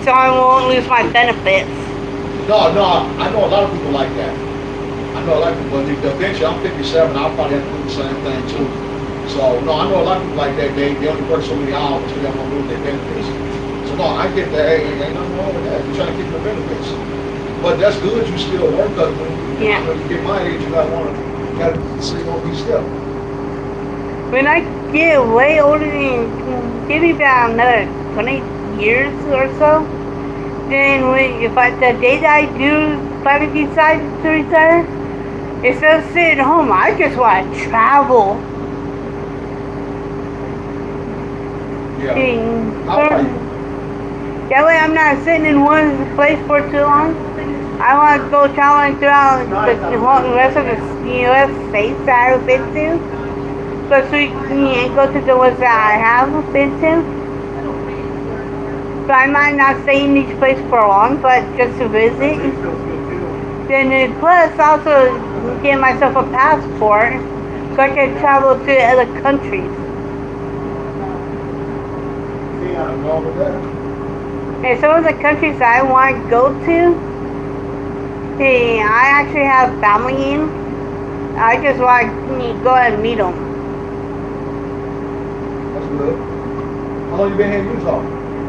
so I won't lose my benefits. No, I know a lot of people like that. I know a lot of people, but eventually I'm 57, I'll probably have to do the same thing too. So, no, I know a lot of people like that. They only work so many hours, so they don't want to lose their benefits. So, no, I get that. Hey, ain't nothing wrong with that. You're trying to keep the benefits. But that's good. You still work, because when you get my age, you gotta see on be still. When I get way older than, give me about another 20 years or so, then the day that I do finally decide to retire, instead of sitting home, I just want to travel. Yeah. That way I'm not sitting in one place for too long. I want to go traveling throughout the whole rest of the U.S. states that I've been to. But we go to the ones that I have been to. So I might not stay in each place for long, but just to visit. Then plus also get myself a passport so I can travel to other countries. Nothing wrong with that. And some of the countries that I want to go to, I actually have family in. I just want to go and meet them. That's good. How long you been here in Utah?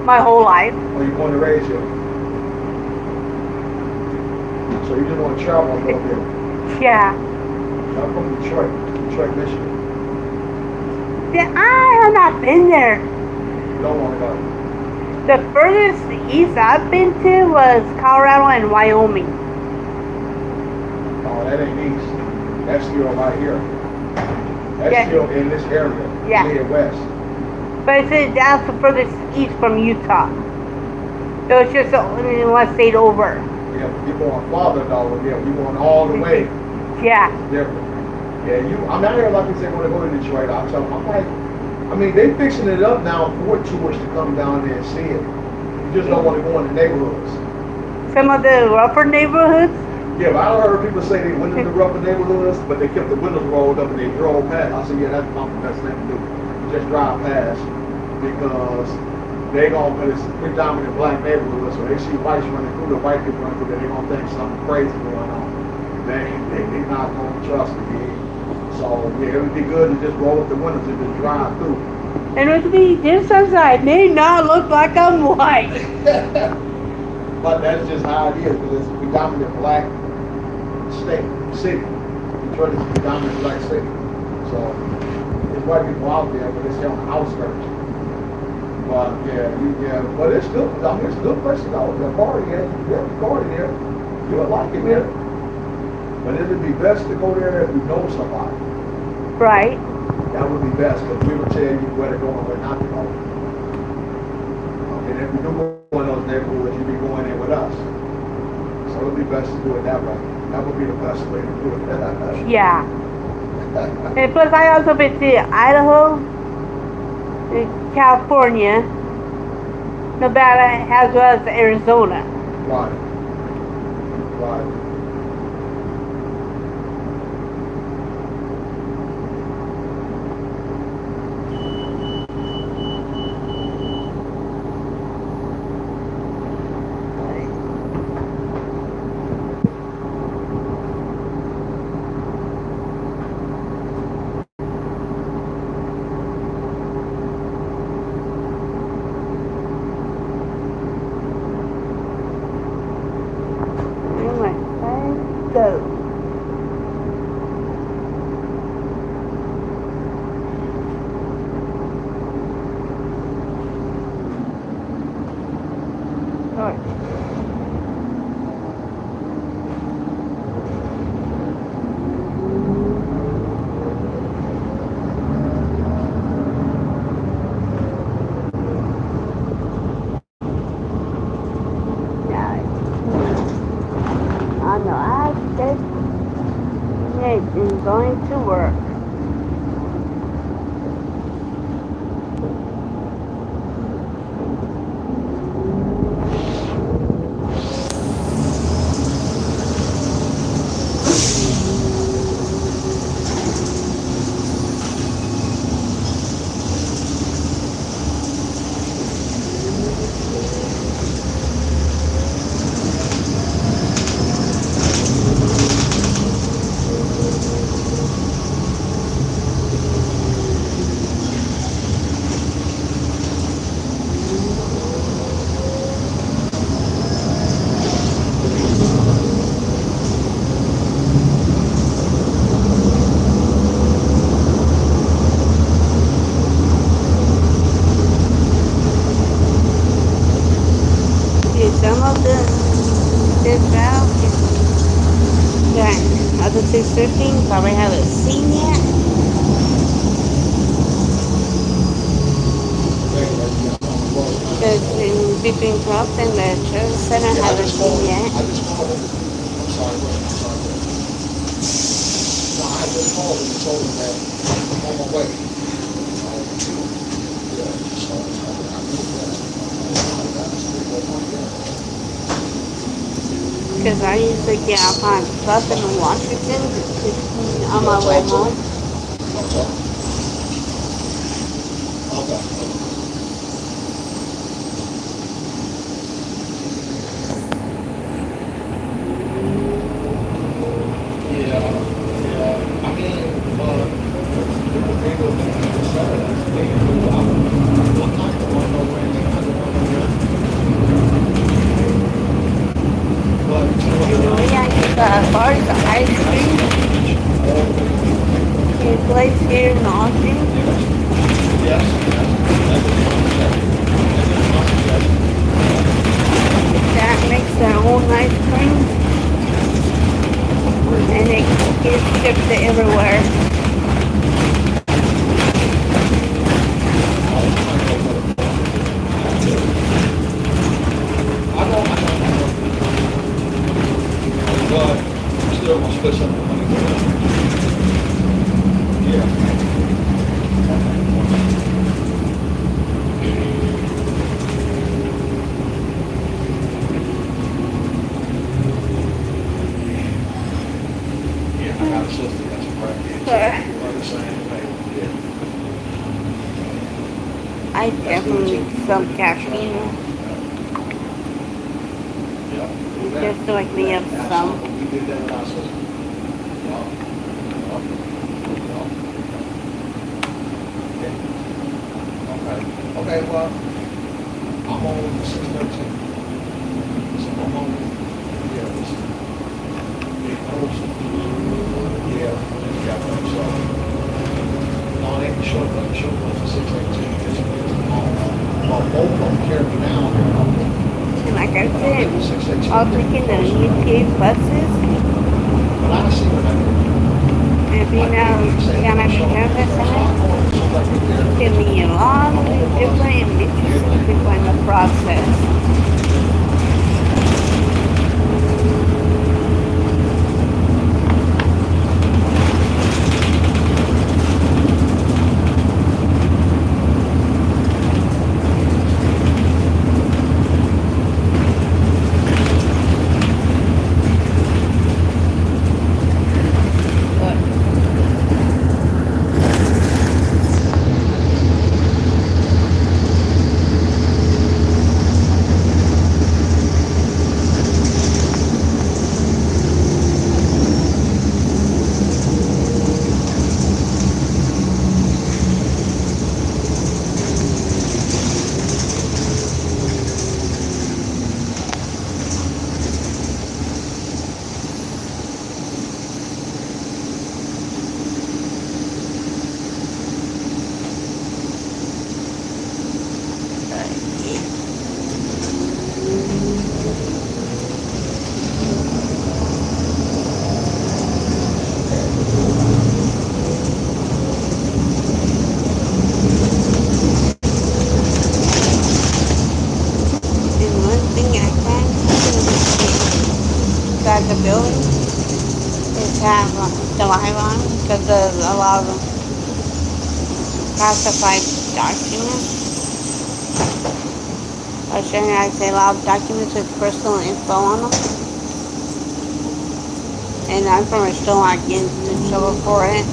My whole life. Or you born and raised here? So you just want to travel a little bit. Yeah. I'm from Detroit, Michigan. I have not been there. You don't want to go. The furthest east I've been to was Colorado and Wyoming. Oh, that ain't east. That's still right here. That's still in this area. Yeah. Midwest. But that's the furthest east from Utah. So it's just only one state over. Yeah, you're going farther though. Yeah, you're going all the way. Yeah. Different. Yeah, I'm out here like you said when I go to Detroit. I'm like, they fixing it up now for tourists to come down there and see it. You just don't want to go in the neighborhoods. Some of the rougher neighborhoods? Yeah, but I heard people say they went in the rougher neighborhoods, but they kept the windows rolled up and they drove past. I said, yeah, that's not the best thing to do. Just drive past, because they gonna put it's predominant black neighborhood, so they see whites running through, the white people running through, they gonna think something crazy going on. They not gonna trust it. So yeah, it would be good to just roll up the windows and just drive through. And with me, this outside may not look like I'm white. But that's just how it is, because it's a predominant black city. Detroit is a predominant black city. So there's white people out there, but it's on the outskirts. But yeah, but it's good. I mean, it's a good place to go. The party, yeah, you party there. You would like it there. But it'd be best to go there if you know somebody. Right. That would be best, because we would tell you where to go and where not to go. And if you do go in those neighborhoods, you'd be going in with us. So it would be best to do it that way. That would be the best way to do it. Yeah. And plus, I also been to Idaho, California, Nevada, as well as Arizona. Right. Right. Anyway, let's go. On the last destination, going to work. Some of this route that other 613 probably haven't seen yet. Because in between trucks and the church center haven't seen yet. I just called him. I'm sorry, I'm sorry. No, I just called him and told him that I'm on my way. Yeah, so I moved that. Because I usually get off on Pleasant in Washington on my way home. Okay. As far as the ice cream, the place here in Austin, that makes their own ice cream, and it gets shipped to everywhere. Still gonna split some of the money. Yeah. Yeah, I got a sister that's a practice. I definitely need some caffeine. Just to wake me up some. We did that with our sister. Okay, well, I'm on 613. So I'm on, yeah, this, so, no, it ain't the short one for 618, it's long. I'll taking the UTA buses. And being out down at the Yoga Center can be a lot of different and interesting people in the process. Inside the building is have the live on because of a lot of classified documents. Or should I say a lot of documents with personal info on them. And I'm probably still not getting in trouble for it.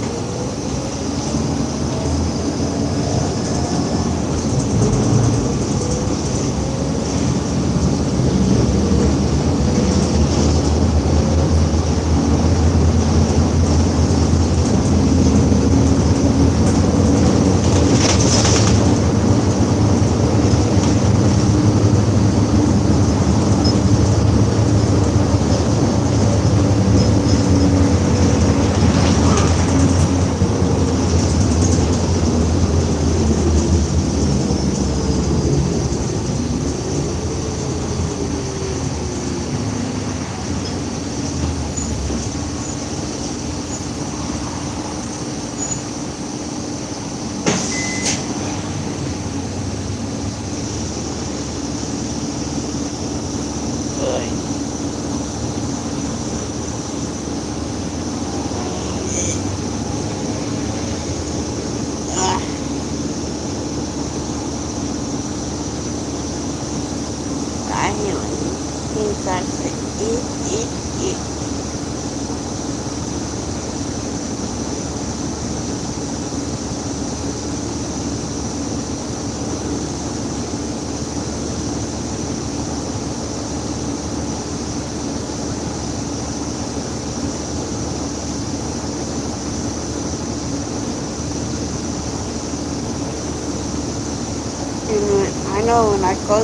I know when I go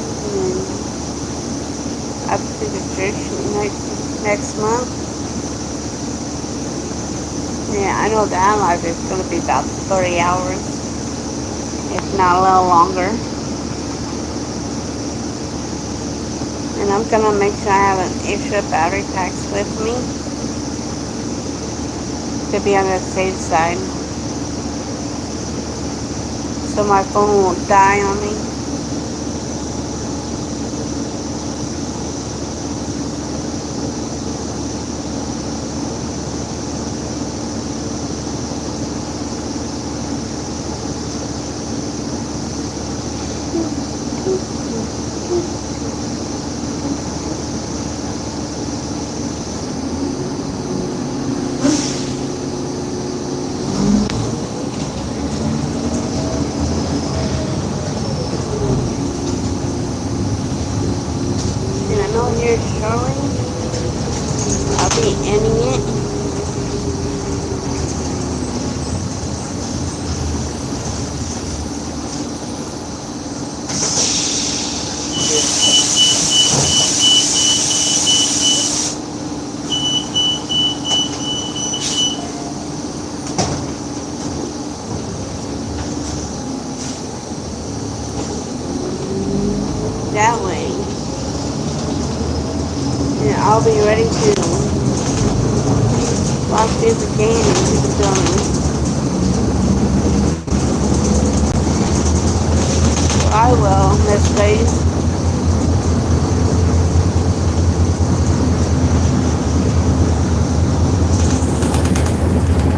up to the church next month, yeah, I know that life is going to be about 30 hours, if not a little longer. And I'm going to make sure I have an extra battery packs with me to be on the safe side, so my phone won't die on me. Here showing, I'll be ending it. That way I'll be ready to walk through the gate into the building. I will, Miss Faith.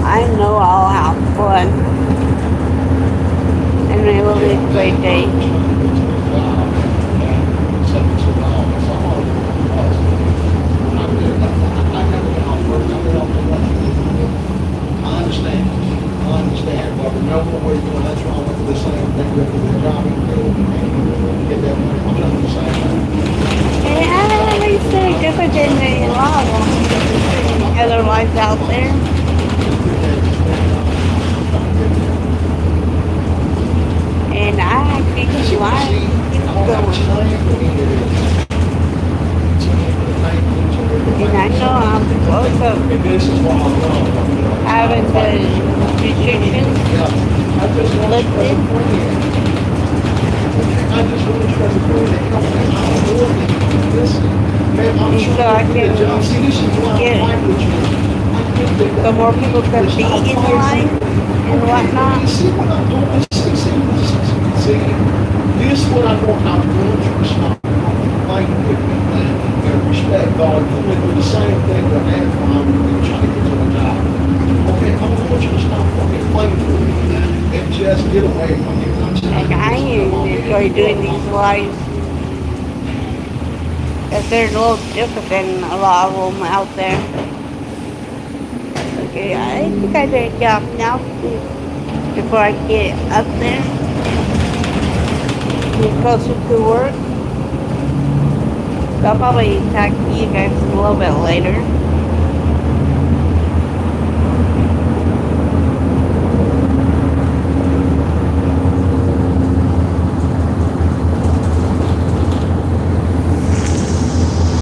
I know I'll have fun. And it will be a great day. I understand, but remember where you're going, that's wrong with the same thing, you have to do the job and get that money, I'm telling you the same thing. Yeah, they say different than a lot of other lives out there. And I actually keep going. And I know I'm also having the restrictions lifted. And so I can get, so more people can be in line and whatnot. See, this is what I want our country to stop. Fight with me, and respect God. You're doing the same thing that Antoine was trying to get to a job. Okay, I want you to stop fucking fighting for me and just get away from me. And I enjoy doing these lives. Because they're a little different than a lot of them out there. Okay, I think I better get off now before I get up there. Get closer to work. So I'll probably talk to you guys a little bit later.